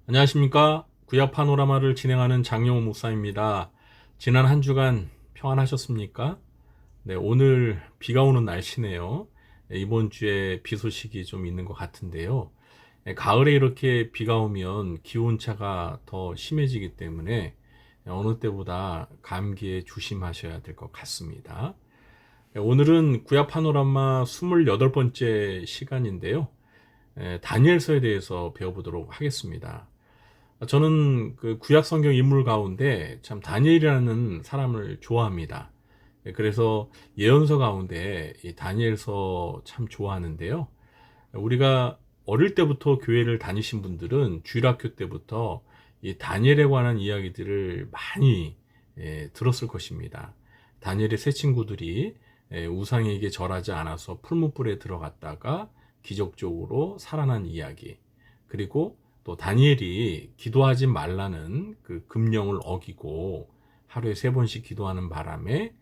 안녕하십니까. 구약 파노라마를 진행하는 장영호 목사입니다. 지난 한 주간 평안하셨습니까? 네, 오늘 비가 오는 날씨네요. 네, 이번 주에 비 소식이 좀 있는 것 같은데요. 네, 가을에 이렇게 비가 오면 기온차가 더 심해지기 때문에 어느 때보다 감기에 조심하셔야 될 것 같습니다. 네, 오늘은 구약 파노라마 28번째 시간인데요. 다니엘서에 대해서 배워보도록 하겠습니다. 저는 그 구약 성경 인물 가운데 참 다니엘이라는 사람을 좋아합니다. 그래서 예언서 가운데 이 다니엘서 참 좋아하는데요. 우리가 어릴 때부터 교회를 다니신 분들은 주일학교 때부터 이 다니엘에 관한 이야기들을 많이 들었을 것입니다. 다니엘의 세 친구들이 우상에게 절하지 않아서 풀무불에 들어갔다가 기적적으로 살아난 이야기, 그리고 또 다니엘이 기도하지 말라는 그 금령을 어기고 하루에 3번씩 기도하는 바람에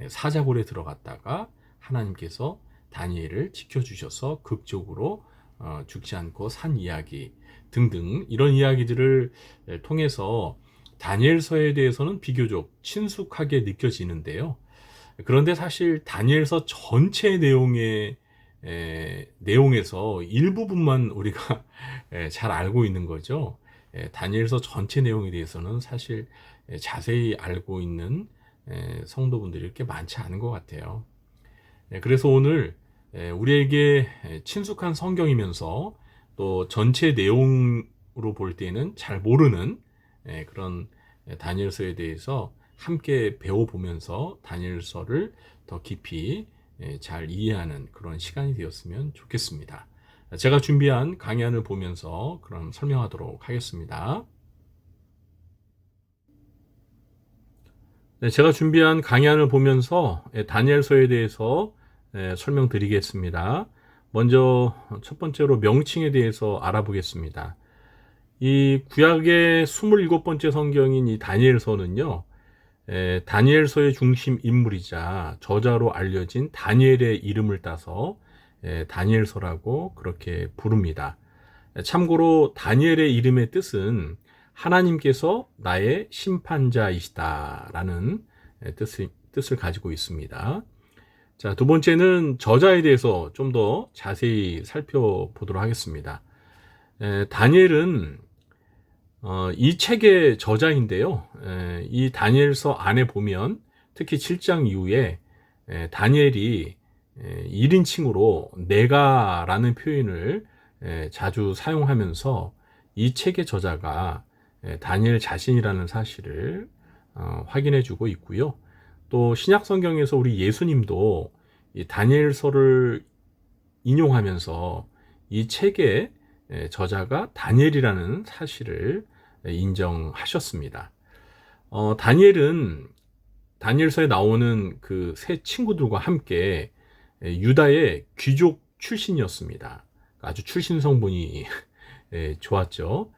사자굴에 들어갔다가 하나님께서 다니엘을 지켜주셔서 극적으로 죽지 않고 산 이야기 등등, 이런 이야기들을 통해서 다니엘서에 대해서는 비교적 친숙하게 느껴지는데요. 그런데 사실 다니엘서 전체 내용에서 일부분만 우리가 잘 알고 있는 거죠. 다니엘서 전체 내용에 대해서는 사실 자세히 알고 있는 성도분들이 이렇게 많지 않은 것 같아요. 그래서 오늘 우리에게 친숙한 성경이면서 또 전체 내용으로 볼 때는 잘 모르는 그런 다니엘서에 대해서 함께 배워보면서 다니엘서를 더 깊이 잘 이해하는 그런 시간이 되었으면 좋겠습니다. 제가 준비한 강의안을 보면서 그럼 설명하도록 하겠습니다. 네, 제가 준비한 강의안을 보면서 다니엘서에 대해서 설명드리겠습니다. 먼저 첫 번째로 명칭에 대해서 알아보겠습니다. 이 구약의 27번째 성경인 이 다니엘서는요, 다니엘서의 중심 인물이자 저자로 알려진 다니엘의 이름을 따서 다니엘서라고 그렇게 부릅니다. 참고로 다니엘의 이름의 뜻은 하나님께서 나의 심판자이시다라는 뜻을 가지고 있습니다. 자, 두 번째는 저자에 대해서 좀 더 자세히 살펴보도록 하겠습니다. 다니엘은 이 책의 저자인데요. 이 다니엘서 안에 보면 특히 7장 이후에 다니엘이 1인칭으로 내가라는 표현을 자주 사용하면서 이 책의 저자가 다니엘 자신이라는 사실을 확인해 주고 있고요. 또 신약 성경에서 우리 예수님도 이 다니엘서를 인용하면서 이 책의 저자가 다니엘이라는 사실을 인정하셨습니다. 다니엘은 다니엘서에 나오는 그 세 친구들과 함께 유다의 귀족 출신이었습니다. 아주 출신 성분이 좋았죠.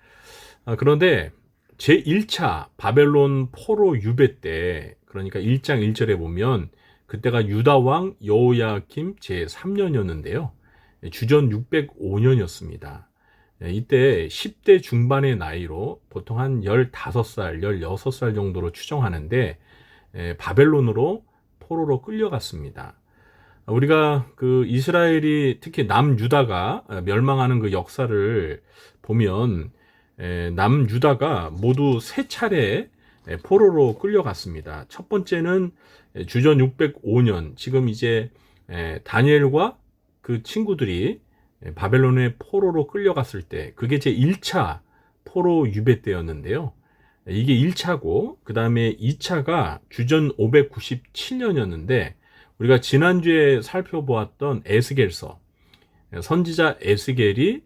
그런데 제1차 바벨론 포로 유배 때, 그러니까 1장 1절에 보면 그때가 유다 왕 여호야김 제3년이었는데요. 주전 605년이었습니다. 이때 10대 중반의 나이로 보통 한 15살, 16살 정도로 추정하는데 바벨론으로 포로로 끌려갔습니다. 우리가 그 이스라엘이 특히 남유다가 멸망하는 그 역사를 보면 남유다가 모두 3차례 포로로 끌려갔습니다. 첫 번째는 주전 605년, 지금 이제 다니엘과 그 친구들이 바벨론의 포로로 끌려갔을 때, 그게 제 1차 포로 유배 때였는데요. 이게 1차고 그 다음에 2차가 주전 597년이었는데 우리가 지난주에 살펴보았던 에스겔서, 선지자 에스겔이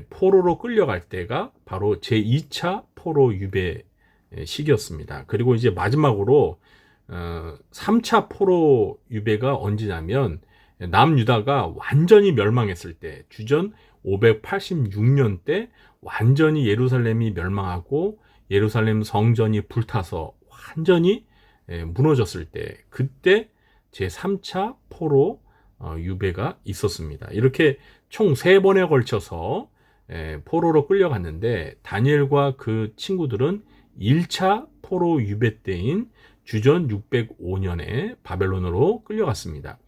포로로 끌려갈 때가 바로 제2차 포로 유배 시기였습니다. 그리고 이제 마지막으로 3차 포로 유배가 언제냐면 남유다가 완전히 멸망했을 때, 주전 586년 때 완전히 예루살렘이 멸망하고 예루살렘 성전이 불타서 완전히 무너졌을 때, 그때 제3차 포로 유배가 있었습니다. 이렇게 총 3번에 걸쳐서 포로로 끌려갔는데 다니엘과 그 친구들은 1차 포로 유배 때인 주전 605년에 바벨론으로 끌려갔습니다.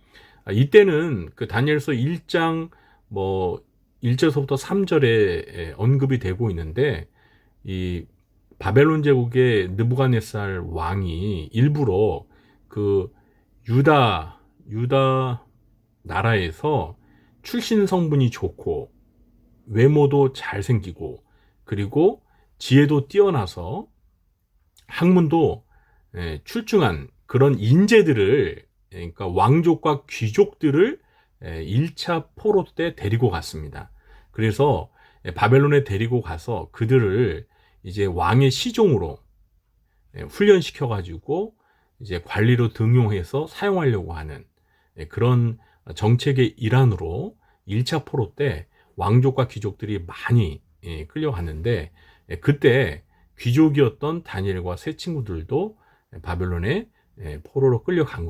이때는 그 다니엘서 1장 뭐 1절서부터 3절에 언급이 되고 있는데 이 바벨론 제국의 느부갓네살 왕이 일부러 그 유다 나라에서 출신 성분이 좋고 외모도 잘생기고 그리고 지혜도 뛰어나서 학문도 출중한 그런 인재들을 그러니까 왕족과 귀족들을 1차 포로 때 데리고 갔습니다. 그래서 바벨론에 데리고 가서 그들을 이제 왕의 시종으로 훈련시켜 가지고 이제 관리로 등용해서 사용하려고 하는 그런 정책의 일환으로 1차 포로 때 왕족과 귀족들이 많이 끌려갔는데 그때 귀족이었던 다니엘과 세 친구들도 바벨론에 포로로 끌려간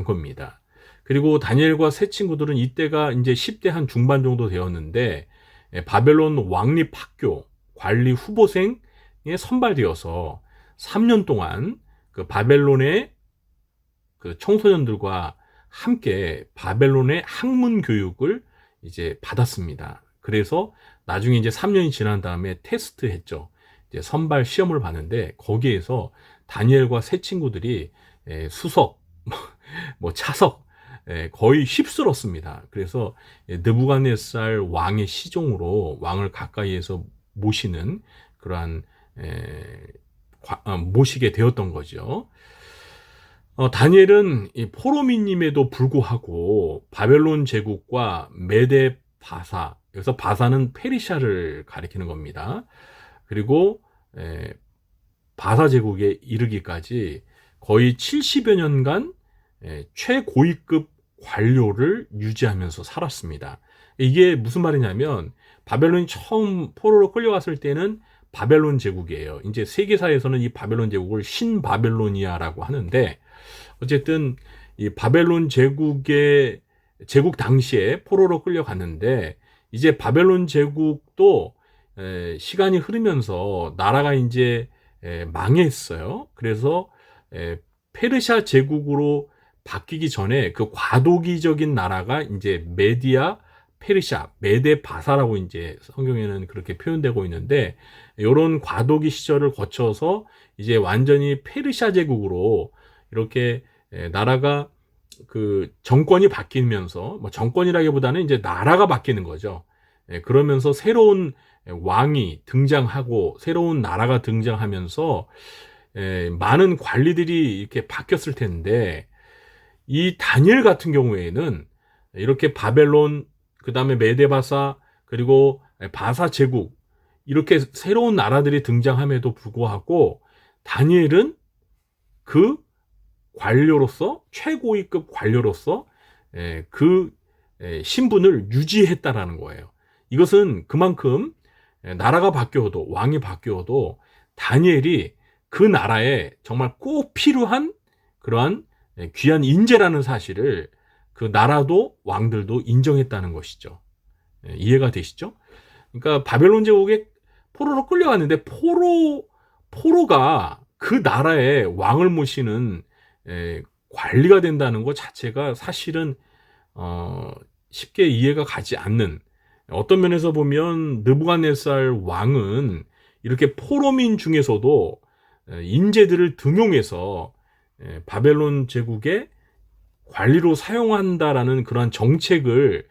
겁니다. 그리고 다니엘과 세 친구들은 이때가 이제 10대 한 중반 정도 되었는데 바벨론 왕립학교 관리 후보생에 선발되어서 3년 동안 그 바벨론의 그 청소년들과 함께 바벨론의 학문 교육을 이제 받았습니다. 그래서 나중에 이제 3년이 지난 다음에 테스트 했죠. 이제 선발 시험을 봤는데 거기에서 다니엘과 세 친구들이 수석, 뭐 차석 거의 휩쓸었습니다. 그래서 느부갓네살 왕의 시종으로 왕을 가까이에서 모시는 그러한 모시게 되었던 거죠. 다니엘은 이 포로민임에도 불구하고 바벨론 제국과 메데 바사, 여기서 바사는 페르시아를 가리키는 겁니다. 그리고 바사 제국에 이르기까지 거의 70여 년간 최고위급 관료를 유지하면서 살았습니다. 이게 무슨 말이냐면 바벨론이 처음 포로로 끌려갔을 때는 바벨론 제국이에요. 이제 세계사에서는 이 바벨론 제국을 신바벨로니아라고 하는데 어쨌든 이 바벨론 제국 당시에 포로로 끌려갔는데 이제 바벨론 제국도 시간이 흐르면서 나라가 이제 망했어요. 그래서 페르시아 제국으로 바뀌기 전에 그 과도기적인 나라가 이제 메디아 페르시아, 메데 바사라고 이제 성경에는 그렇게 표현되고 있는데 이런 과도기 시절을 거쳐서 이제 완전히 페르시아 제국으로 이렇게 나라가 그 정권이 바뀌면서 뭐 정권이라기보다는 이제 나라가 바뀌는 거죠. 그러면서 새로운 왕이 등장하고 새로운 나라가 등장하면서 많은 관리들이 이렇게 바뀌었을 텐데 이 다니엘 같은 경우에는 이렇게 바벨론 그 다음에 메데바사 그리고 바사 제국 이렇게 새로운 나라들이 등장함에도 불구하고 다니엘은 그 관료로서 최고위급 관료로서 그 신분을 유지했다라는 거예요. 이것은 그만큼 나라가 바뀌어도 왕이 바뀌어도 다니엘이 그 나라에 정말 꼭 필요한 그러한 귀한 인재라는 사실을 그 나라도 왕들도 인정했다는 것이죠. 이해가 되시죠? 그러니까 바벨론 제국에 포로로 끌려갔는데 포로가 그 나라의 왕을 모시는 관리가 된다는 것 자체가 사실은 쉽게 이해가 가지 않는, 어떤 면에서 보면 느부갓네살 왕은 이렇게 포로민 중에서도 인재들을 등용해서 바벨론 제국의 관리로 사용한다라는 그런 정책을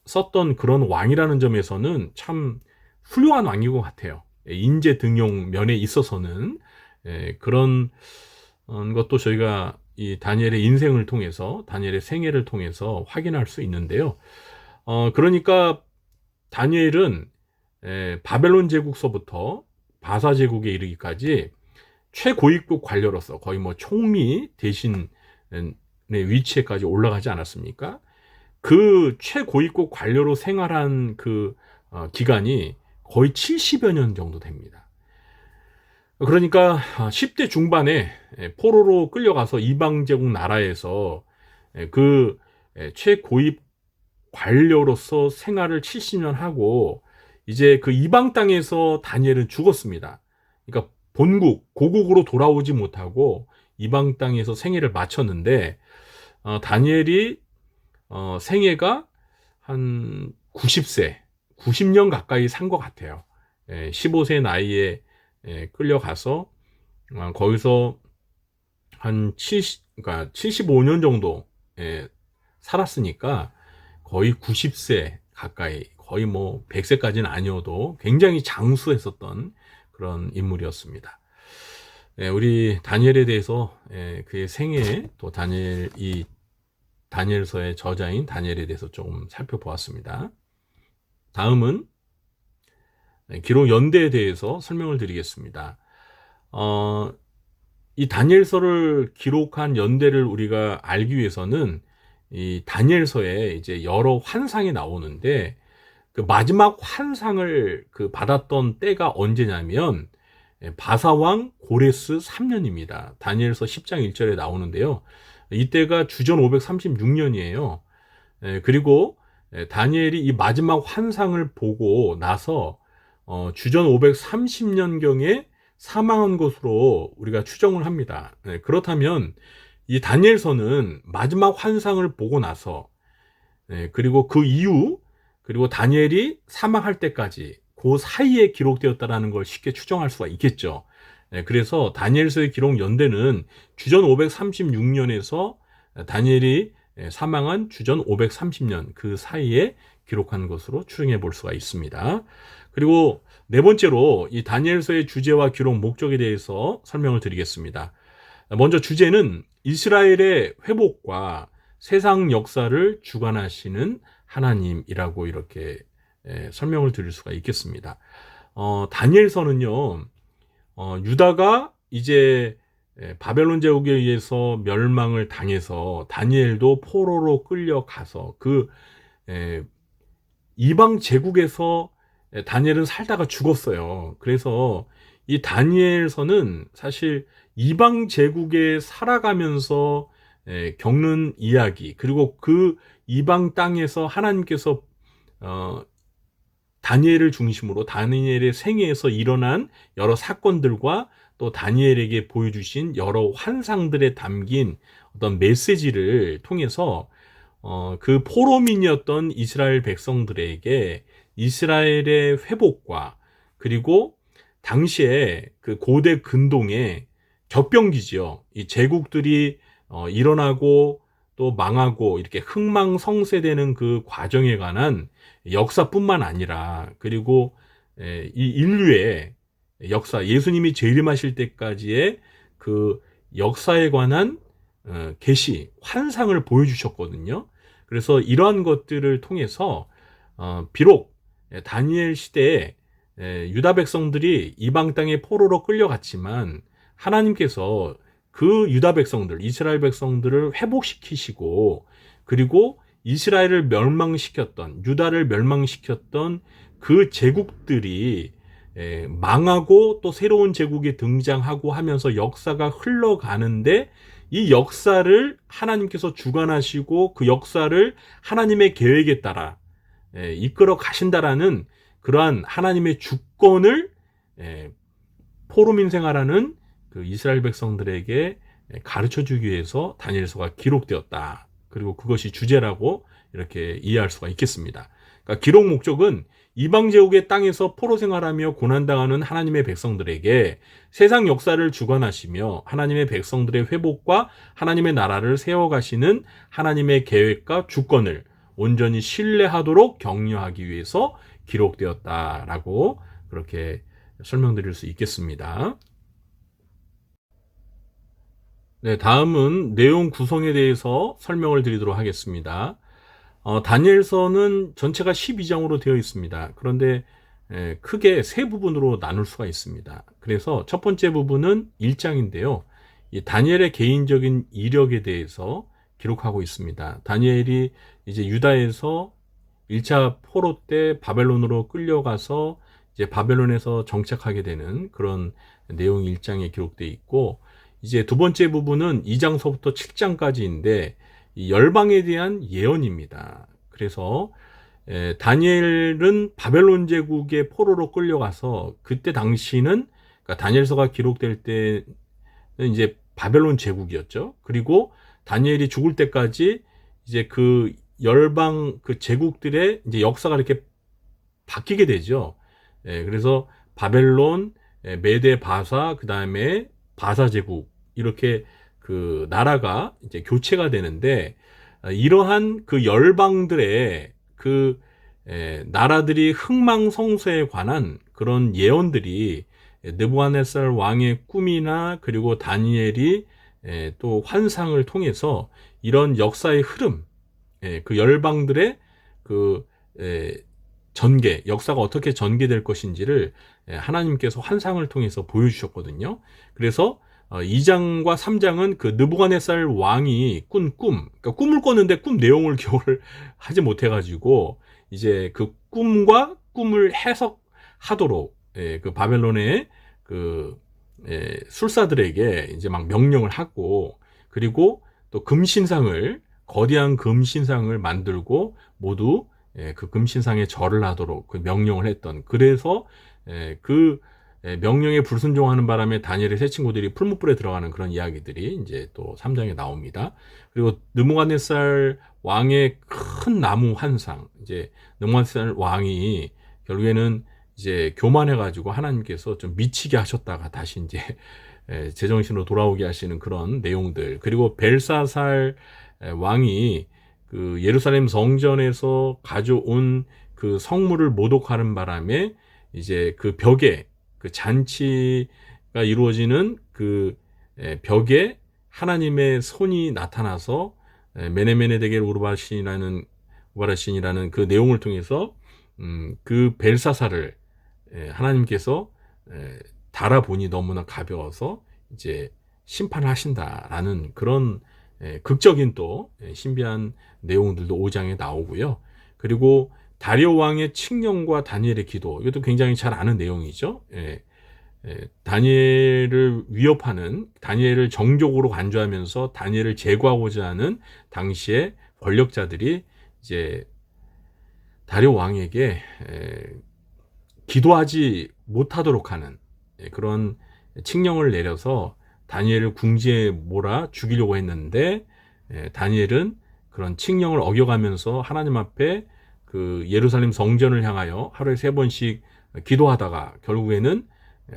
썼던 그런 왕이라는 점에서는 참 훌륭한 왕인 것 같아요. 인재 등용 면에 있어서는 그런 것도 저희가 이 다니엘의 인생을 통해서, 다니엘의 생애를 통해서 확인할 수 있는데요. 그러니까 다니엘은 바벨론 제국서부터 바사 제국에 이르기까지 최고위급 관료로서 거의 뭐 총리 대신의 위치에까지 올라가지 않았습니까? 그 최고위급 관료로 생활한 그 기간이 거의 70여 년 정도 됩니다. 그러니까 10대 중반에 포로로 끌려가서 이방 제국 나라에서 그 최고위 관료로서 생활을 70년 하고 이제 그 이방 땅에서 다니엘은 죽었습니다. 그러니까 본국, 고국으로 돌아오지 못하고 이방 땅에서 생애를 마쳤는데 다니엘이 생애가 한 90세, 90년 가까이 산 것 같아요. 15세 나이에 끌려가서 거기서 한 75년 정도 살았으니까 거의 90세 가까이, 거의 뭐 100세까지는 아니어도 굉장히 장수했었던 그런 인물이었습니다. 우리 다니엘에 대해서 그의 생애, 또 다니엘서의 저자인 다니엘에 대해서 조금 살펴보았습니다. 다음은 기록 연대에 대해서 설명을 드리겠습니다. 이 다니엘서를 기록한 연대를 우리가 알기 위해서는 이 다니엘서에 이제 여러 환상이 나오는데 그 마지막 환상을 받았던 때가 언제냐면 바사왕 고레스 3년입니다. 다니엘서 10장 1절에 나오는데요. 이때가 주전 536년이에요. 그리고 다니엘이 이 마지막 환상을 보고 나서 주전 530년경에 사망한 것으로 우리가 추정을 합니다. 그렇다면 이 다니엘서는 마지막 환상을 보고 나서 그리고 그 이후 그리고 다니엘이 사망할 때까지 그 사이에 기록되었다는 걸 쉽게 추정할 수가 있겠죠. 그래서 다니엘서의 기록 연대는 주전 536년에서 다니엘이 사망한 주전 530년 그 사이에 기록한 것으로 추정해 볼 수가 있습니다. 그리고 네 번째로 이 다니엘서의 주제와 기록 목적에 대해서 설명을 드리겠습니다. 먼저 주제는 이스라엘의 회복과 세상 역사를 주관하시는 하나님이라고 이렇게 설명을 드릴 수가 있겠습니다. 다니엘서는요, 유다가 이제 바벨론 제국에 의해서 멸망을 당해서 다니엘도 포로로 끌려가서 그 이방 제국에서 다니엘은 살다가 죽었어요. 그래서 이 다니엘서는 사실 이방 제국에 살아가면서 겪는 이야기, 그리고 그 이방 땅에서 하나님께서 다니엘을 중심으로 다니엘의 생애에서 일어난 여러 사건들과 또 다니엘에게 보여주신 여러 환상들에 담긴 어떤 메시지를 통해서 그 포로민이었던 이스라엘 백성들에게 이스라엘의 회복과 그리고 당시에 그 고대 근동의 격변기지요. 이 제국들이 일어나고 또 망하고 이렇게 흥망성쇠되는 그 과정에 관한 역사뿐만 아니라 그리고 이 인류의 역사, 예수님이 재림하실 때까지의 그 역사에 관한 계시, 환상을 보여주셨거든요. 그래서 이러한 것들을 통해서 비록 다니엘 시대에 유다 백성들이 이방 땅에 포로로 끌려갔지만 하나님께서 그 유다 백성들, 이스라엘 백성들을 회복시키시고 그리고 이스라엘을 멸망시켰던, 유다를 멸망시켰던 그 제국들이 망하고 또 새로운 제국이 등장하고 하면서 역사가 흘러가는데 이 역사를 하나님께서 주관하시고 그 역사를 하나님의 계획에 따라 이끌어 가신다라는 그러한 하나님의 주권을 포로민 생활하는 그 이스라엘 백성들에게 가르쳐주기 위해서 다니엘서가 기록되었다. 그리고 그것이 주제라고 이렇게 이해할 수가 있겠습니다. 그러니까 기록 목적은 이방 제국의 땅에서 포로 생활하며 고난당하는 하나님의 백성들에게 세상 역사를 주관하시며 하나님의 백성들의 회복과 하나님의 나라를 세워가시는 하나님의 계획과 주권을 온전히 신뢰하도록 격려하기 위해서 기록되었다라고 그렇게 설명드릴 수 있겠습니다. 네, 다음은 내용 구성에 대해서 설명을 드리도록 하겠습니다. 다니엘서는 전체가 12장으로 되어 있습니다. 그런데 크게 세 부분으로 나눌 수가 있습니다. 그래서 첫 번째 부분은 1장인데요. 이 다니엘의 개인적인 이력에 대해서 기록하고 있습니다. 다니엘이 이제 유다에서 1차 포로 때 바벨론으로 끌려가서 이제 바벨론에서 정착하게 되는 그런 내용이 1장에 기록되어 있고, 이제 두 번째 부분은 2장서부터 7장까지인데 이 열방에 대한 예언입니다. 그래서 다니엘은 바벨론 제국의 포로로 끌려가서 그때 당시는 그러니까 다니엘서가 기록될 때는 이제 바벨론 제국이었죠. 그리고 다니엘이 죽을 때까지 이제 그 열방 그 제국들의 이제 역사가 이렇게 바뀌게 되죠. 그래서 바벨론, 메데 바사, 그 다음에 바사 제국 이렇게 그 나라가 이제 교체가 되는데 이러한 그 열방들의 그 나라들이 흥망성쇠에 관한 그런 예언들이 느부갓네살 왕의 꿈이나 그리고 다니엘이 또 환상을 통해서 이런 역사의 흐름, 그 열방들의 그 전개, 역사가 어떻게 전개될 것인지를 하나님께서 환상을 통해서 보여주셨거든요. 그래서 2장과 3장은 그 느부갓네살 왕이 꾼 꿈, 그러니까 꿈을 꿨는데 꿈 내용을 기억을 하지 못해가지고 이제 그 꿈과 꿈을 해석하도록 그 바벨론의 그 술사들에게 이제 막 명령을 하고, 그리고 또 금신상을, 거대한 금신상을 만들고 모두 그 금신상에 절을 하도록 그 명령을 했던, 그래서 그 명령에 불순종하는 바람에 다니엘의 세 친구들이 풀무불에 들어가는 그런 이야기들이 이제 또 3장에 나옵니다. 그리고 느부갓네살 왕의 큰 나무 환상, 이제 느부갓네살 왕이 결국에는 이제 교만해가지고 하나님께서 좀 미치게 하셨다가 다시 이제 제정신으로 돌아오게 하시는 그런 내용들. 그리고 벨사살 왕이 그 예루살렘 성전에서 가져온 그 성물을 모독하는 바람에 이제 그 벽에 그 잔치가 이루어지는 그 벽에 하나님의 손이 나타나서 메네메네데겔 우르바신이라는 그 내용을 통해서 그 벨사사를 하나님께서 달아보니 너무나 가벼워서 이제 심판을 하신다라는 그런 극적인 또 신비한 내용들도 5장에 나오고요. 그리고 다리오 왕의 칙령과 다니엘의 기도, 이것도 굉장히 잘 아는 내용이죠. 다니엘을 위협하는, 다니엘을 정적으로 간주하면서 다니엘을 제거하고자 하는 당시의 권력자들이 이제 다리오 왕에게 기도하지 못하도록 하는 그런 칙령을 내려서 다니엘을 궁지에 몰아 죽이려고 했는데, 다니엘은 그런 칙령을 어겨가면서 하나님 앞에 그 예루살렘 성전을 향하여 하루에 3번씩 기도하다가 결국에는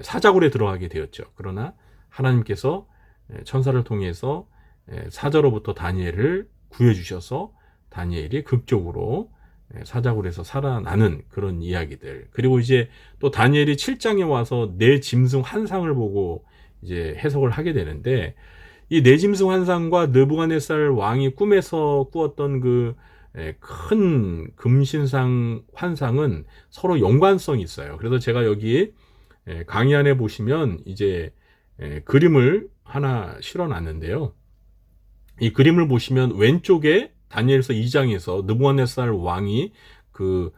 사자굴에 들어가게 되었죠. 그러나 하나님께서 천사를 통해서 사자로부터 다니엘을 구해주셔서 다니엘이 극적으로 사자굴에서 살아나는 그런 이야기들. 그리고 이제 또 다니엘이 7장에 와서 네 짐승 환상을 보고 이제 해석을 하게 되는데, 이 네 짐승 환상과 느부갓네살 왕이 꿈에서 꾸었던 그 큰 금신상 환상은 서로 연관성이 있어요. 그래서 제가 여기 강의 안에 보시면 이제 그림을 하나 실어놨는데요. 이 그림을 보시면 왼쪽에 다니엘서 2장에서 느부갓네살 왕이 그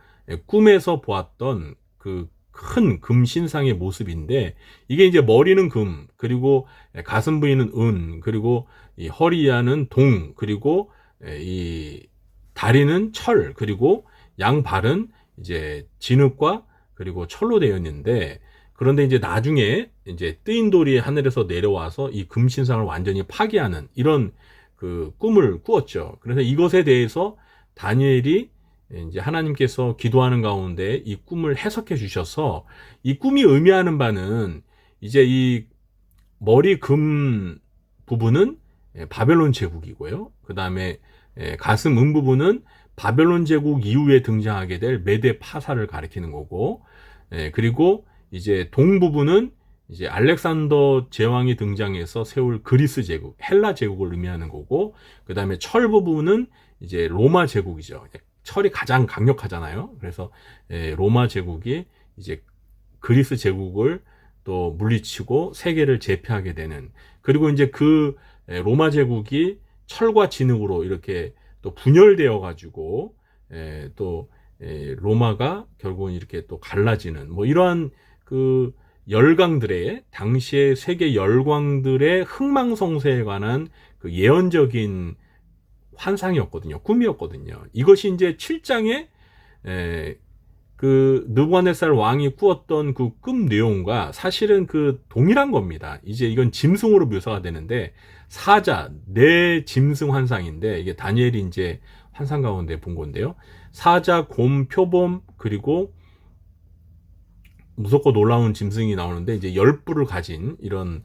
꿈에서 보았던 그 큰 금신상의 모습인데, 이게 이제 머리는 금, 그리고 가슴 부위는 은, 그리고 이 허리야는 동, 그리고 이 다리는 철, 그리고 양발은 이제 진흙과 그리고 철로 되어 있는데, 그런데 이제 나중에 이제 뜨인 돌이 하늘에서 내려와서 이 금신상을 완전히 파괴하는 이런 그 꿈을 꾸었죠. 그래서 이것에 대해서 다니엘이 이제 하나님께서 기도하는 가운데 이 꿈을 해석해 주셔서, 이 꿈이 의미하는 바는 이제 이 머리 금 부분은 바벨론 제국이고요. 그 다음에 가슴 은 부분은 바벨론 제국 이후에 등장하게 될 메데 파사를 가리키는 거고, 그리고 이제 동 부분은 이제 알렉산더 제왕이 등장해서 세울 그리스 제국, 헬라 제국을 의미하는 거고, 그 다음에 철 부분은 이제 로마 제국이죠. 철이 가장 강력하잖아요. 그래서 로마 제국이 이제 그리스 제국을 또 물리치고 세계를 제패하게 되는, 그리고 이제 그 로마 제국이 철과 진흙으로 이렇게 또 분열되어 가지고 또 로마가 결국은 이렇게 또 갈라지는, 뭐 이러한 그 열강들의, 당시의 세계 열강들의 흥망성쇠에 관한 그 예언적인 환상이었거든요. 꿈이었거든요. 이것이 이제 7장에 그 느부갓네살 왕이 꾸었던 그 꿈 내용과 사실은 그 동일한 겁니다. 이제 이건 짐승으로 묘사가 되는데 사자, 네 짐승 환상인데 이게 다니엘이 이제 환상 가운데 본 건데요. 사자, 곰, 표범 그리고 무섭고 놀라운 짐승이 나오는데 이제 10뿔을 가진 이런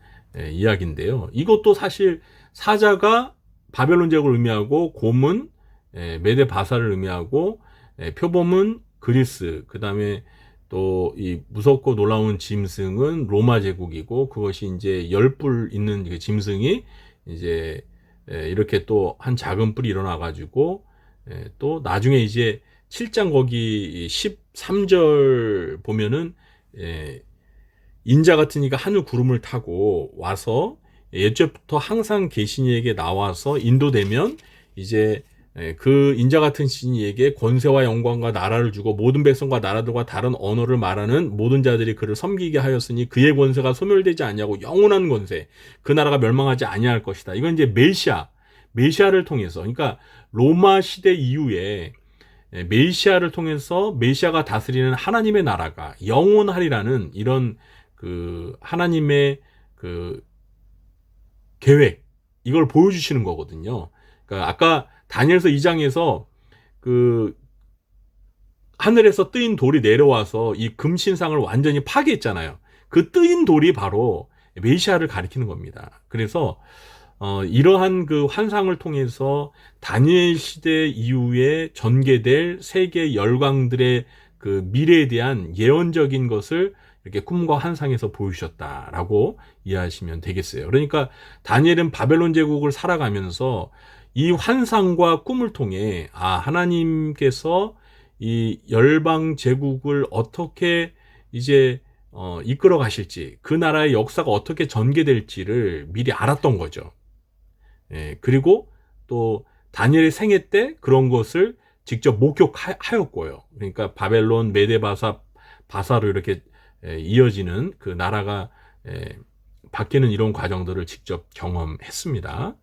이야기인데요. 이것도 사실 사자가 바벨론 제국을 의미하고 곰은 메데 바사를 의미하고 표범은 그리스, 그 다음에 또 이 무섭고 놀라운 짐승은 로마 제국이고 그것이 이제 10뿔 있는 그 짐승이 이제 이렇게 또 한 작은 뿔이 일어나 가지고 또 나중에 이제 7장 거기 13절 보면은 인자 같은 이가 하늘 구름을 타고 와서 예전부터 항상 계신 이에게 나와서 인도되면 이제 그 인자 같은 신이에게 권세와 영광과 나라를 주고 모든 백성과 나라들과 다른 언어를 말하는 모든 자들이 그를 섬기게 하였으니 그의 권세가 소멸되지 아니하고 영원한 권세, 그 나라가 멸망하지 아니할 것이다. 이건 이제 메시아를 통해서, 그러니까 로마 시대 이후에 메시아를 통해서 메시아가 다스리는 하나님의 나라가 영원하리라는 이런 그 하나님의 그 계획, 이걸 보여주시는 거거든요. 그러니까 아까 다니엘서 2장에서 그 하늘에서 뜨인 돌이 내려와서 이 금신상을 완전히 파괴했잖아요. 그 뜨인 돌이 바로 메시아를 가리키는 겁니다. 그래서 이러한 그 환상을 통해서 다니엘 시대 이후에 전개될 세계 열강들의 그 미래에 대한 예언적인 것을 이렇게 꿈과 환상에서 보여주셨다라고 이해하시면 되겠어요. 그러니까 다니엘은 바벨론 제국을 살아가면서 이 환상과 꿈을 통해 하나님께서 이 열방 제국을 어떻게 이제 이끌어 가실지, 그 나라의 역사가 어떻게 전개될지를 미리 알았던 거죠. 그리고 또 다니엘의 생애 때 그런 것을 직접 목격하였고요. 그러니까 바벨론, 바사로 이렇게 이어지는 그 나라가 바뀌는 이런 과정들을 직접 경험했습니다.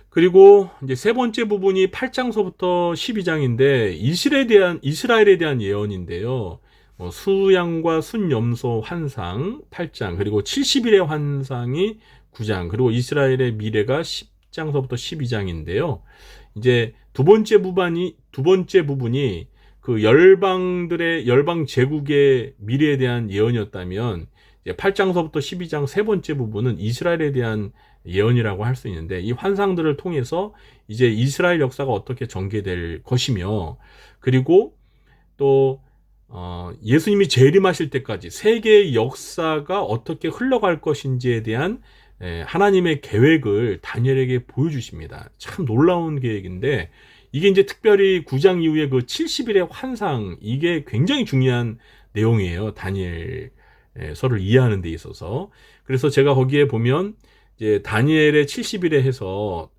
그리고 이제 세 번째 부분이 8장서부터 12장인데 이스라엘에 대한 예언인데요. 수양과 순염소 환상 8장, 그리고 70일의 환상이 9장, 그리고 이스라엘의 미래가 10장서부터 12장인데요. 이제 두 번째 부분이 그 열방 제국의 미래에 대한 예언이었다면 8장서부터 12장 세 번째 부분은 이스라엘에 대한 예언이라고 할 수 있는데, 이 환상들을 통해서 이제 이스라엘 역사가 어떻게 전개될 것이며, 그리고 또 예수님이 재림하실 때까지 세계의 역사가 어떻게 흘러갈 것인지에 대한 하나님의 계획을 다니엘에게 보여주십니다. 참 놀라운 계획인데, 이게 이제 특별히 9장 이후에 그 70일의 환상, 이게 굉장히 중요한 내용이에요. 다니엘서를 이해하는 데 있어서. 그래서 제가 거기에 보면 이제 다니엘의 70일에 해서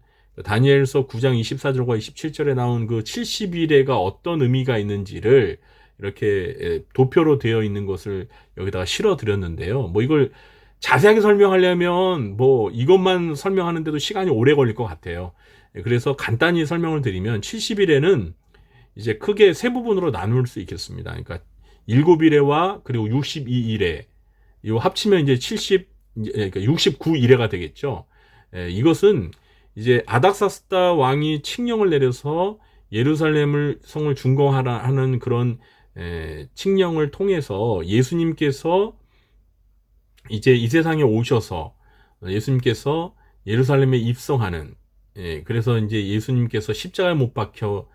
다니엘서 9장 24절과 27절에 나온 그 70일에가 어떤 의미가 있는지를 이렇게 도표로 되어 있는 것을 여기다가 실어 드렸는데요. 이걸 자세하게 설명하려면 이것만 설명하는데도 시간이 오래 걸릴 것 같아요. 그래서 간단히 설명을 드리면 70일에는 이제 크게 세 부분으로 나눌 수 있겠습니다. 그러니까 7일에와 그리고 62일에, 이거 합치면 이제 69일에가 되겠죠. 이것은 이제 아닥사스다 왕이 칙령을 내려서 예루살렘을 성을 중건하라 하는 그런 칙령을 통해서 예수님께서 이제 이 세상에 오셔서 예수님께서 예루살렘에 입성하는, 그래서 이제 예수님께서 십자가에 못 박혀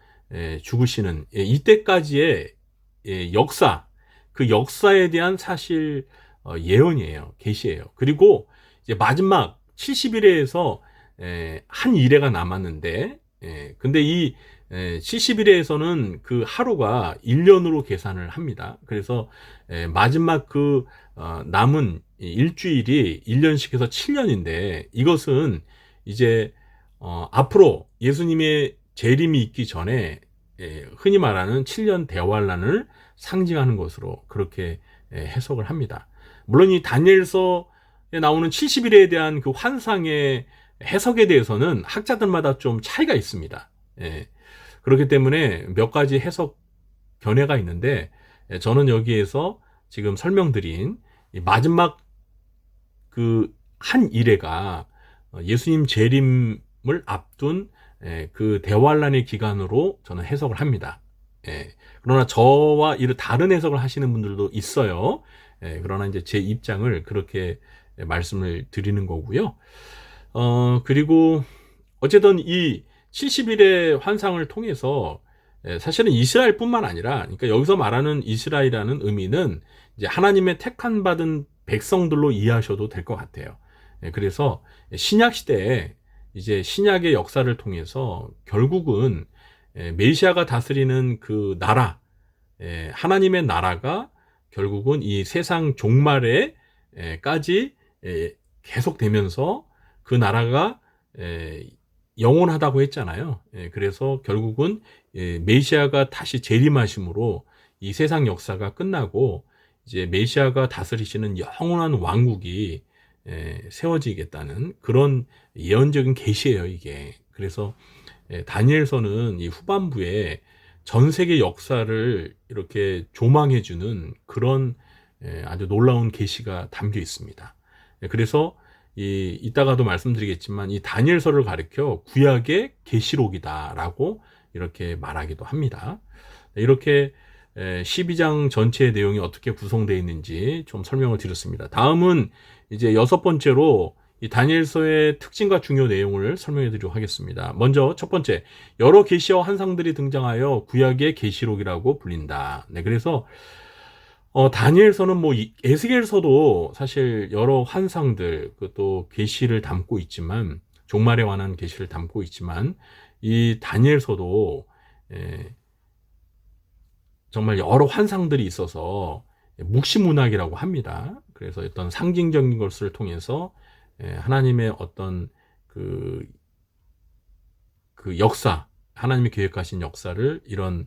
죽으시는 이때까지의 역사, 그 역사에 대한 사실 예언이에요. 계시예요. 그리고 이제 마지막 70일에서 한 일회가 남았는데, 근데 이 70일에서는 그 하루가 1년으로 계산을 합니다. 그래서 마지막 그 남은 일주일이 1년씩 해서 7년인데, 이것은 이제 앞으로 예수님의 재림이 있기 전에 흔히 말하는 7년 대환란을 상징하는 것으로 그렇게 해석을 합니다. 물론 이 다니엘서에 나오는 70일에 대한 그 환상의 해석에 대해서는 학자들마다 좀 차이가 있습니다. 예. 그렇기 때문에 몇 가지 해석 견해가 있는데, 저는 여기에서 지금 설명드린 이 마지막 그 한 일회가 예수님 재림을 앞둔 그 대환란의 기간으로 저는 해석을 합니다. 그러나 저와 이런 다른 해석을 하시는 분들도 있어요. 그러나 이제 제 입장을 그렇게 말씀을 드리는 거고요. 그리고 어쨌든 이 70일의 환상을 통해서 사실은 이스라엘뿐만 아니라, 그러니까 여기서 말하는 이스라엘이라는 의미는 이제 하나님의 택한 받은 백성들로 이해하셔도 될 것 같아요. 그래서 신약 시대에 이제 신약의 역사를 통해서 결국은 메시아가 다스리는 그 나라, 하나님의 나라가 결국은 이 세상 종말에까지 계속되면서 그 나라가 영원하다고 했잖아요. 그래서 결국은 메시아가 다시 재림하심으로 이 세상 역사가 끝나고 이제 메시아가 다스리시는 영원한 왕국이 세워지겠다는 그런 예언적인 계시예요, 이게. 그래서 다니엘서는 이 후반부에 전 세계 역사를 이렇게 조망해주는 그런 아주 놀라운 계시가 담겨 있습니다. 그래서 이따가도 말씀드리겠지만 이 다니엘서를 가리켜 구약의 계시록이다라고 이렇게 말하기도 합니다. 이렇게 12장 전체의 내용이 어떻게 구성되어 있는지 좀 설명을 드렸습니다. 다음은 이제 6번째로 이 다니엘서의 특징과 중요 내용을 설명해 드리도록 하겠습니다. 먼저 첫 번째, 여러 계시와 환상들이 등장하여 구약의 계시록이라고 불린다. 그래서 다니엘서는 뭐 에스겔서도 사실 여러 환상들, 또 계시를 담고 있지만, 종말에 관한 계시를 담고 있지만, 이 다니엘서도 정말 여러 환상들이 있어서 묵시문학이라고 합니다. 그래서 어떤 상징적인 것을 통해서 하나님의 어떤 그 역사, 하나님이 계획하신 역사를 이런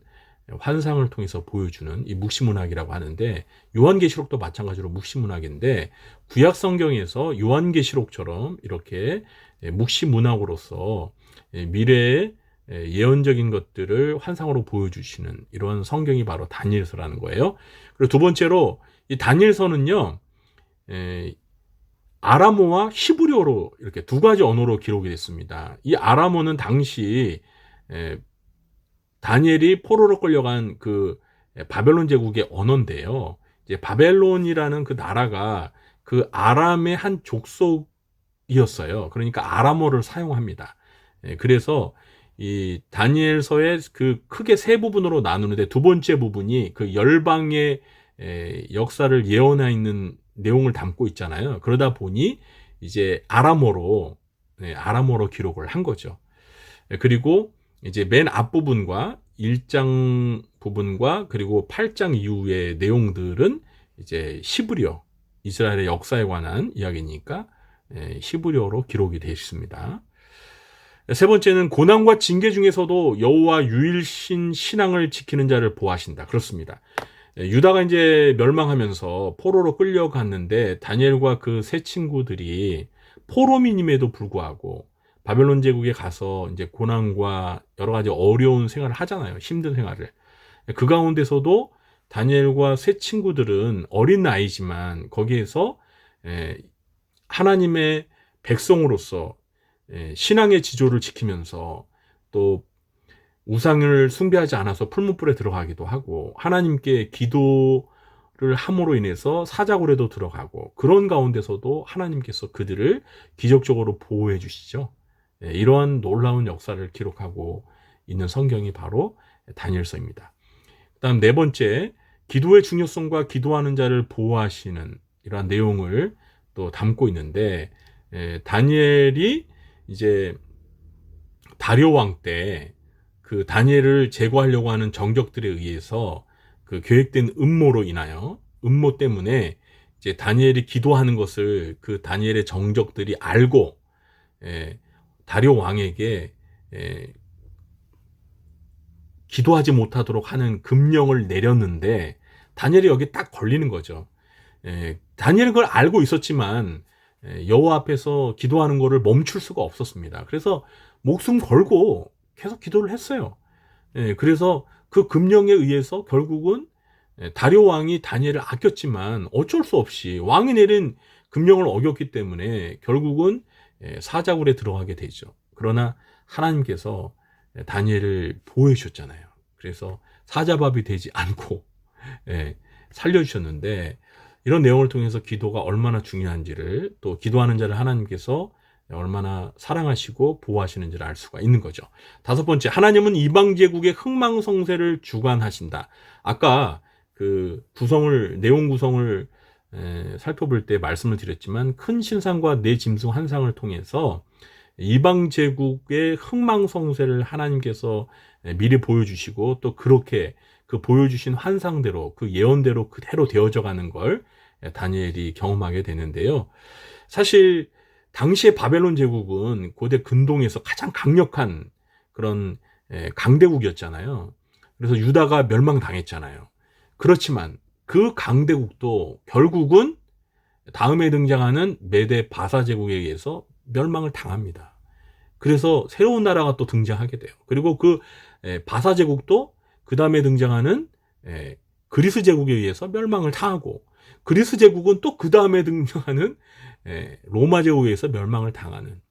환상을 통해서 보여주는 이 묵시문학이라고 하는데, 요한계시록도 마찬가지로 묵시문학인데, 구약 성경에서 요한계시록처럼 이렇게 묵시문학으로서 미래의 예언적인 것들을 환상으로 보여주시는 이런 성경이 바로 다니엘서라는 거예요. 그리고 두 번째로 이 다니엘서는요, 아람어와 히브리어로 이렇게 두 가지 언어로 기록이 됐습니다. 이 아람어는 당시 다니엘이 포로로 끌려간 그 바벨론 제국의 언어인데요. 이제 바벨론이라는 그 나라가 그 아람의 한 족속이었어요. 그러니까 아람어를 사용합니다. 그래서 이 다니엘서의 그 크게 세 부분으로 나누는데, 두 번째 부분이 그 열방의 역사를 예언해 있는 내용을 담고 있잖아요. 그러다 보니 이제 아람어로 기록을 한 거죠. 그리고 이제 맨 앞부분과 1장 부분과 그리고 8장 이후의 내용들은 이제 히브리어, 이스라엘의 역사에 관한 이야기니까 히브리어로 기록이 되어 있습니다. 세 번째는 고난과 징계 중에서도 여호와 유일신 신앙을 지키는 자를 보호하신다. 그렇습니다. 유다가 이제 멸망하면서 포로로 끌려갔는데, 다니엘과 그 세 친구들이 포로민임에도 불구하고 바벨론 제국에 가서 이제 고난과 여러 가지 어려운 생활을 하잖아요. 힘든 생활을. 그 가운데서도 다니엘과 세 친구들은 어린 나이지만 거기에서 하나님의 백성으로서 신앙의 지조를 지키면서, 또 우상을 숭배하지 않아서 풀무불에 들어가기도 하고, 하나님께 기도를 함으로 인해서 사자굴에도 들어가고, 그런 가운데서도 하나님께서 그들을 기적적으로 보호해 주시죠. 이러한 놀라운 역사를 기록하고 있는 성경이 바로 다니엘서입니다. 그다음 네 번째, 기도의 중요성과 기도하는 자를 보호하시는 이러한 내용을 또 담고 있는데, 다니엘이 이제 다리오 왕 때 그 다니엘을 제거하려고 하는 정적들에 의해서 그 계획된 음모 때문에 이제 다니엘이 기도하는 것을 그 다니엘의 정적들이 알고 다리오 왕에게 기도하지 못하도록 하는 금령을 내렸는데, 다니엘이 여기 딱 걸리는 거죠. 다니엘은 그걸 알고 있었지만 여호와 앞에서 기도하는 것을 멈출 수가 없었습니다. 그래서 목숨 걸고 계속 기도를 했어요. 그래서 그 금령에 의해서 결국은 다리오 왕이 다니엘을 아꼈지만 어쩔 수 없이 왕이 내린 금령을 어겼기 때문에 결국은 사자굴에 들어가게 되죠. 그러나 하나님께서 다니엘을 보호해 주셨잖아요. 그래서 사자밥이 되지 않고 살려주셨는데, 이런 내용을 통해서 기도가 얼마나 중요한지를, 또 기도하는 자를 하나님께서 얼마나 사랑하시고 보호하시는지를 알 수가 있는 거죠. 다섯 번째, 하나님은 이방 제국의 흥망성쇠를 주관하신다. 아까 그 내용 구성을 살펴볼 때 말씀을 드렸지만, 큰 신상과 네 짐승 한 상을 통해서 이방 제국의 흥망성쇠를 하나님께서 미리 보여주시고, 또 그렇게 그 보여주신 환상대로, 그 예언대로 그대로 되어져 가는 걸 다니엘이 경험하게 되는데요. 사실 당시의 바벨론 제국은 고대 근동에서 가장 강력한 그런 강대국이었잖아요. 그래서 유다가 멸망당했잖아요. 그렇지만 그 강대국도 결국은 다음에 등장하는 메데 바사 제국에 의해서 멸망을 당합니다. 그래서 새로운 나라가 또 등장하게 돼요. 그리고 그 바사 제국도 그 다음에 등장하는 그리스 제국에 의해서 멸망을 당하고, 그리스 제국은 또 그 다음에 등장하는 로마 제국에 의해서 멸망을 당하는,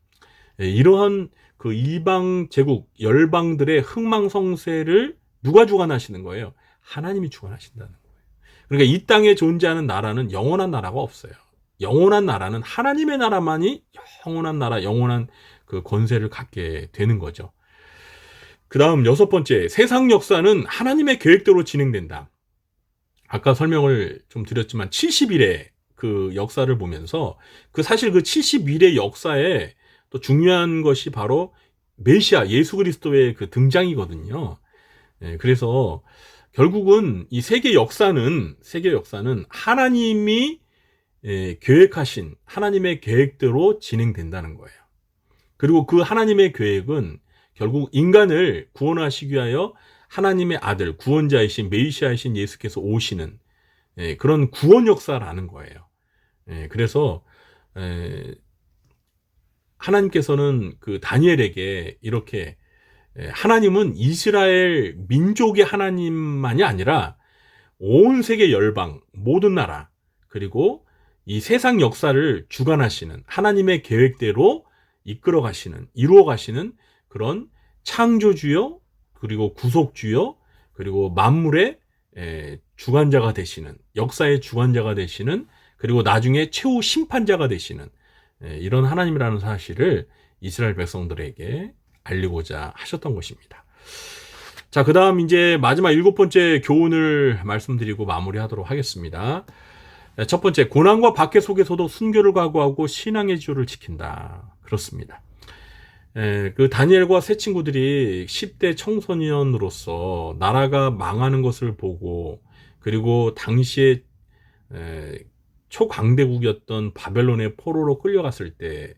이러한 그 이방 제국 열방들의 흥망성쇠를 누가 주관하시는 거예요? 하나님이 주관하신다는 거예요. 그러니까 이 땅에 존재하는 나라는 영원한 나라가 없어요. 영원한 나라는 하나님의 나라만이 영원한 나라, 영원한 그 권세를 갖게 되는 거죠. 그 다음 여섯 번째, 세상 역사는 하나님의 계획대로 진행된다. 아까 설명을 좀 드렸지만 70일의 그 역사를 보면서 사실 그 70일의 역사에 또 중요한 것이 바로 메시아 예수 그리스도의 그 등장이거든요. 그래서 결국은 이 세계 역사는 하나님이 계획하신 하나님의 계획대로 진행된다는 거예요. 그리고 그 하나님의 계획은 결국 인간을 구원하시기 위하여 하나님의 아들, 구원자이신 메시아이신 예수께서 오시는 그런 구원 역사라는 거예요. 그래서 하나님께서는 그 다니엘에게 이렇게, 하나님은 이스라엘 민족의 하나님만이 아니라 온 세계 열방, 모든 나라, 그리고 이 세상 역사를 주관하시는, 하나님의 계획대로 이끌어 가시는, 이루어 가시는 그런 창조주요, 그리고 구속주요, 그리고 만물의 주관자가 되시는, 역사의 주관자가 되시는, 그리고 나중에 최후 심판자가 되시는 이런 하나님이라는 사실을 이스라엘 백성들에게 알리고자 하셨던 것입니다. 자, 그 다음 이제 마지막 일곱 번째 교훈을 말씀드리고 마무리하도록 하겠습니다. 첫 번째, 고난과 박해 속에서도 순교를 각오하고 신앙의 지조를 지킨다. 그렇습니다. 그 다니엘과 세 친구들이 10대 청소년으로서 나라가 망하는 것을 보고, 그리고 당시에 초강대국이었던 바벨론의 포로로 끌려갔을 때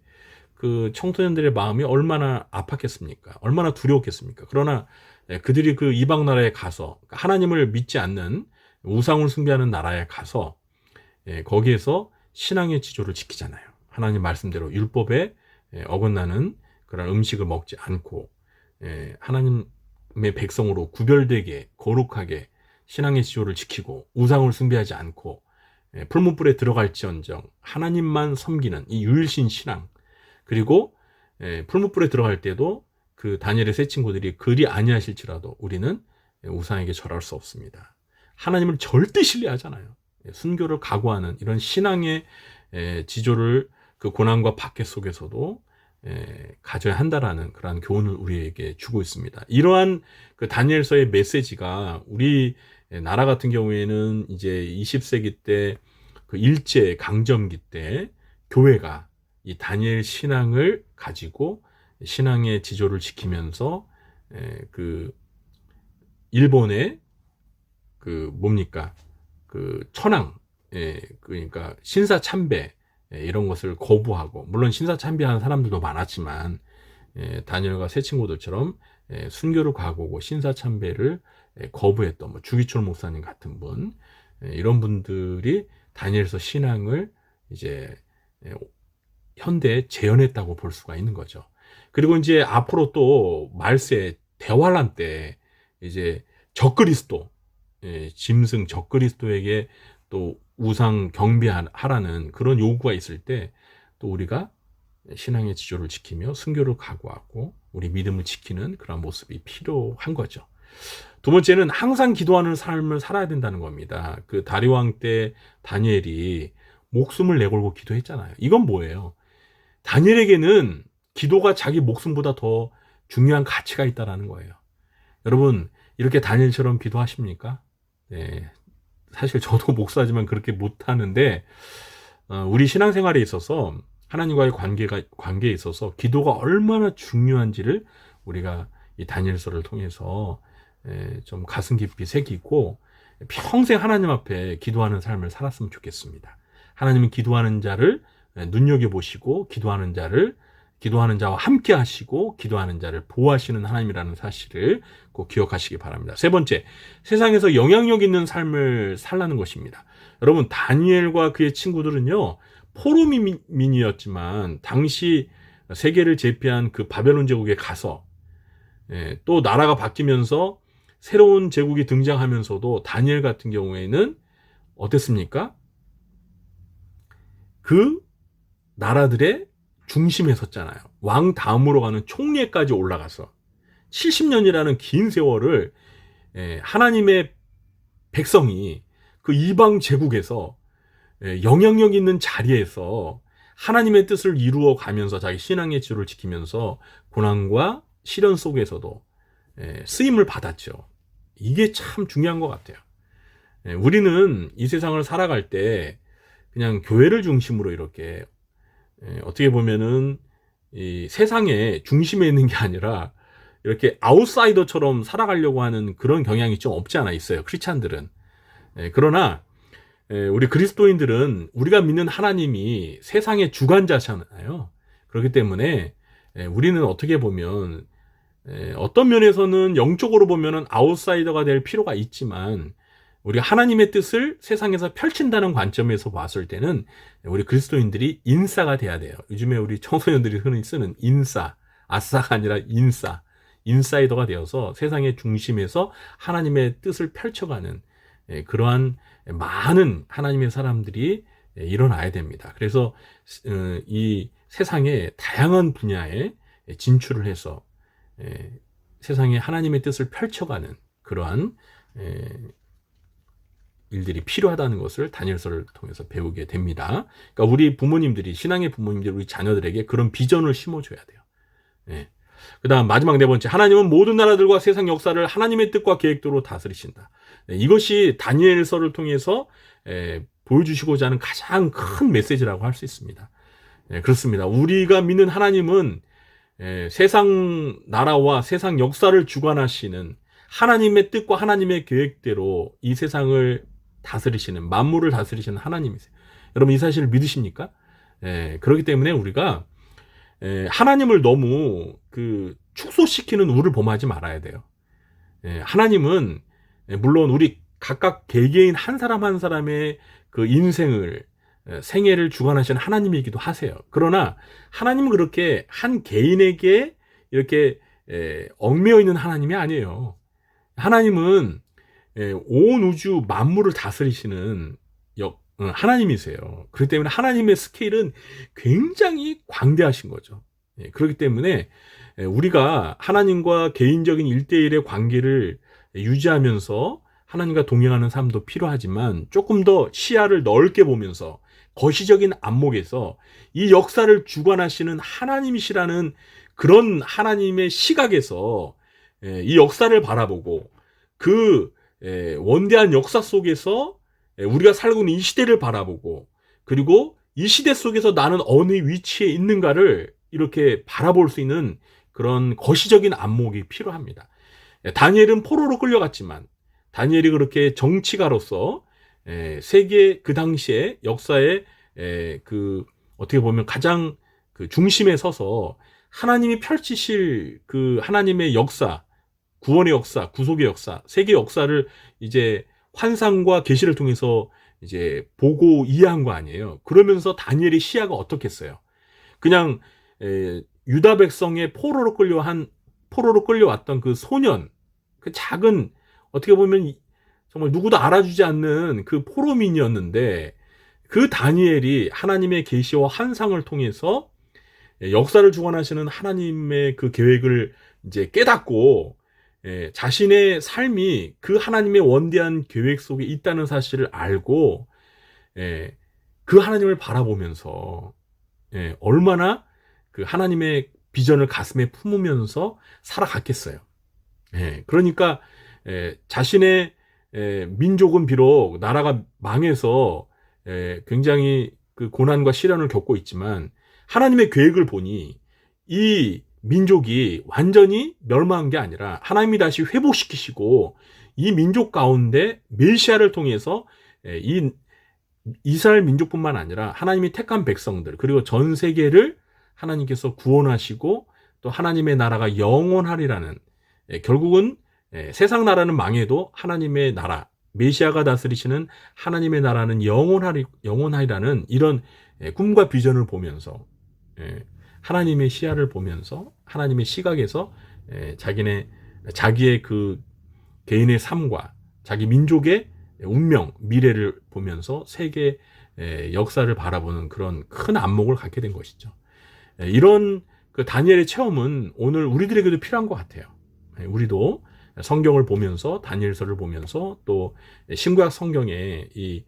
그 청소년들의 마음이 얼마나 아팠겠습니까? 얼마나 두려웠겠습니까? 그러나 그들이 그 이방 나라에 가서, 하나님을 믿지 않는 우상을 숭배하는 나라에 가서 거기에서 신앙의 지조를 지키잖아요. 하나님 말씀대로 율법에 어긋나는 그런 음식을 먹지 않고 하나님의 백성으로 구별되게 거룩하게 신앙의 지조를 지키고, 우상을 숭배하지 않고 풀무불에 들어갈지언정 하나님만 섬기는 이 유일신 신앙, 그리고 풀무불에 들어갈 때도 그 다니엘의 세 친구들이 그리 아니하실지라도 우리는 우상에게 절할 수 없습니다. 하나님을 절대 신뢰하잖아요. 순교를 각오하는 이런 신앙의 지조를 그 고난과 박해 속에서도 가져야 한다라는 그러한 교훈을 우리에게 주고 있습니다. 이러한 그 다니엘서의 메시지가 우리 나라 같은 경우에는 이제 20세기 때 그 일제 강점기 때 교회가 이 다니엘 신앙을 가지고 신앙의 지조를 지키면서 그 일본의 그 뭡니까 그 천황, 그러니까 신사참배 이런 것을 거부하고, 물론 신사참배하는 사람들도 많았지만 다니엘과 세 친구들처럼 순교를 각오하고 신사참배를 거부했던 주기철 목사님 같은 분, 이런 분들이 다니엘서 신앙을 이제 현대에 재현했다고 볼 수가 있는 거죠. 그리고 이제 앞으로 또 말세 대환란 때 이제 적그리스도, 짐승 적그리스도에게 또 우상 경배하라는 그런 요구가 있을 때 또 우리가 신앙의 지조를 지키며 순교를 각오하고 우리 믿음을 지키는 그런 모습이 필요한 거죠. 두 번째는 항상 기도하는 삶을 살아야 된다는 겁니다. 그 다리왕 때 다니엘이 목숨을 내걸고 기도했잖아요. 이건 뭐예요? 다니엘에게는 기도가 자기 목숨보다 더 중요한 가치가 있다는 거예요. 여러분, 이렇게 다니엘처럼 기도하십니까? 네, 사실 저도 목사지만 그렇게 못하는데, 우리 신앙생활에 있어서 하나님과의 관계에 있어서 기도가 얼마나 중요한지를 우리가 이 다니엘서를 통해서 좀 가슴 깊이 새기고 평생 하나님 앞에 기도하는 삶을 살았으면 좋겠습니다. 하나님은 기도하는 자를 눈여겨보시고 기도하는 자와 함께 하시고 기도하는 자를 보호하시는 하나님이라는 사실을 꼭 기억하시기 바랍니다. 세 번째, 세상에서 영향력 있는 삶을 살라는 것입니다. 여러분, 다니엘과 그의 친구들은요, 포로민이었지만 당시 세계를 제패한 그 바벨론 제국에 가서 또 나라가 바뀌면서 새로운 제국이 등장하면서도 다니엘 같은 경우에는 어땠습니까? 그 나라들의 중심에 섰잖아요. 왕 다음으로 가는 총리까지 올라가서 70년이라는 긴 세월을 하나님의 백성이 그 이방 제국에서 영향력 있는 자리에서 하나님의 뜻을 이루어 가면서 자기 신앙의 지도를 지키면서 고난과 시련 속에서도 쓰임을 받았죠. 이게 참 중요한 것 같아요. 우리는 이 세상을 살아갈 때 그냥 교회를 중심으로 이렇게 어떻게 보면은 이 세상의 중심에 있는 게 아니라 이렇게 아웃사이더처럼 살아가려고 하는 그런 경향이 좀 없지 않아 있어요. 크리스찬들은. 그러나 우리 그리스도인들은 우리가 믿는 하나님이 세상의 주관자잖아요. 그렇기 때문에 우리는 어떻게 보면 어떤 면에서는 영적으로 보면은 아웃사이더가 될 필요가 있지만 우리가 하나님의 뜻을 세상에서 펼친다는 관점에서 봤을 때는 우리 그리스도인들이 인싸가 돼야 돼요. 요즘에 우리 청소년들이 흔히 쓰는 인싸, 아싸가 아니라 인사이더가 되어서 세상의 중심에서 하나님의 뜻을 펼쳐가는 그러한 많은 하나님의 사람들이 일어나야 됩니다. 그래서 이 세상의 다양한 분야에 진출을 해서 세상에 하나님의 뜻을 펼쳐가는 그러한 일들이 필요하다는 것을 다니엘서를 통해서 배우게 됩니다. 그러니까 우리 부모님들이, 신앙의 부모님들이 우리 자녀들에게 그런 비전을 심어줘야 돼요. 그 다음 마지막 네 번째, 하나님은 모든 나라들과 세상 역사를 하나님의 뜻과 계획대로 다스리신다. 이것이 다니엘서를 통해서 보여주시고자 하는 가장 큰 메시지라고 할 수 있습니다. 그렇습니다. 우리가 믿는 하나님은 세상 나라와 세상 역사를 주관하시는 하나님의 뜻과 하나님의 계획대로 이 세상을 다스리시는, 만물을 다스리시는 하나님이세요. 여러분, 이 사실을 믿으십니까? 그렇기 때문에 우리가 하나님을 너무 축소시키는 우를 범하지 말아야 돼요. 하나님은 물론 우리 각각 개개인 한 사람 한 사람의 그 인생을, 생애를 주관하시는 하나님이기도 하세요. 그러나 하나님은 그렇게 한 개인에게 이렇게 얽매여 있는 하나님이 아니에요. 하나님은 온 우주 만물을 다스리시는 하나님이세요. 그렇기 때문에 하나님의 스케일은 굉장히 광대하신 거죠. 그렇기 때문에 우리가 하나님과 개인적인 1대1의 관계를 유지하면서 하나님과 동행하는 삶도 필요하지만 조금 더 시야를 넓게 보면서 거시적인 안목에서 이 역사를 주관하시는 하나님이시라는 그런 하나님의 시각에서 이 역사를 바라보고 그 원대한 역사 속에서 우리가 살고 있는 이 시대를 바라보고 그리고 이 시대 속에서 나는 어느 위치에 있는가를 이렇게 바라볼 수 있는 그런 거시적인 안목이 필요합니다. 다니엘은 포로로 끌려갔지만 다니엘이 그렇게 정치가로서 세계 그 당시에 역사의 어떻게 보면 가장 그 중심에 서서 하나님이 펼치실 그 하나님의 역사, 구원의 역사, 구속의 역사, 세계 역사를 이제 환상과 계시를 통해서 이제 보고 이해한 거 아니에요. 그러면서 다니엘의 시야가 어떻겠어요? 그냥 유다 백성의 포로로 끌려왔던 그 소년, 그 작은, 어떻게 보면 정말 누구도 알아주지 않는 그 포로민이었는데, 그 다니엘이 하나님의 계시와 환상을 통해서 역사를 주관하시는 하나님의 그 계획을 이제 깨닫고, 자신의 삶이 그 하나님의 원대한 계획 속에 있다는 사실을 알고, 그 하나님을 바라보면서 얼마나 그 하나님의 비전을 가슴에 품으면서 살아갔겠어요. 그러니까 자신의 민족은 비록 나라가 망해서 굉장히 그 고난과 시련을 겪고 있지만, 하나님의 계획을 보니 이 민족이 완전히 멸망한 게 아니라 하나님이 다시 회복시키시고, 이 민족 가운데 메시아를 통해서 이 이스라엘 민족뿐만 아니라 하나님이 택한 백성들, 그리고 전 세계를 하나님께서 구원하시고, 또 하나님의 나라가 영원하리라는, 결국은 세상 나라는 망해도 하나님의 나라, 메시아가 다스리시는 하나님의 나라는 영원하리라는 이런 꿈과 비전을 보면서, 하나님의 시야를 보면서, 하나님의 시각에서 자기의 그 개인의 삶과 자기 민족의 운명, 미래를 보면서 세계 역사를 바라보는 그런 큰 안목을 갖게 된 것이죠. 이런 그 다니엘의 체험은 오늘 우리들에게도 필요한 것 같아요. 우리도 성경을 보면서, 다니엘서를 보면서, 또 신구약 성경의 이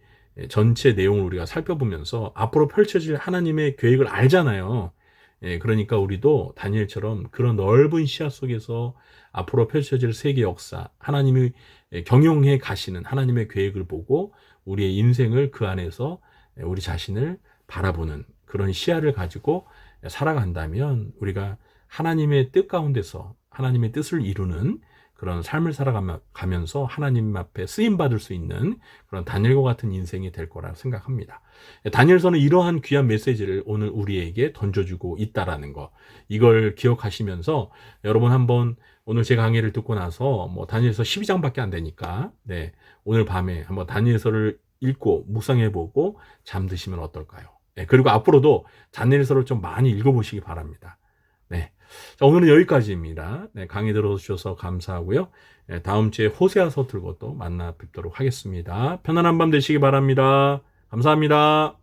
전체 내용을 우리가 살펴보면서 앞으로 펼쳐질 하나님의 계획을 알잖아요. 그러니까 우리도 다니엘처럼 그런 넓은 시야 속에서 앞으로 펼쳐질 세계 역사, 하나님이 경영해 가시는 하나님의 계획을 보고 우리의 인생을 그 안에서 우리 자신을 바라보는 그런 시야를 가지고 살아간다면, 우리가 하나님의 뜻 가운데서 하나님의 뜻을 이루는 그런 삶을 살아가면서 하나님 앞에 쓰임받을 수 있는 그런 다니엘과 같은 인생이 될 거라 생각합니다. 다니엘서는 이러한 귀한 메시지를 오늘 우리에게 던져주고 있다라는 거, 이걸 기억하시면서 여러분 한번 오늘 제 강의를 듣고 나서 다니엘서 12장밖에 안 되니까 오늘 밤에 한번 다니엘서를 읽고 묵상해보고 잠드시면 어떨까요? 그리고 앞으로도 다니엘서를 좀 많이 읽어보시기 바랍니다. 자, 오늘은 여기까지입니다. 강의 들어주셔서 감사하고요. 다음 주에 호세아서 들고 또 만나 뵙도록 하겠습니다. 편안한 밤 되시기 바랍니다. 감사합니다.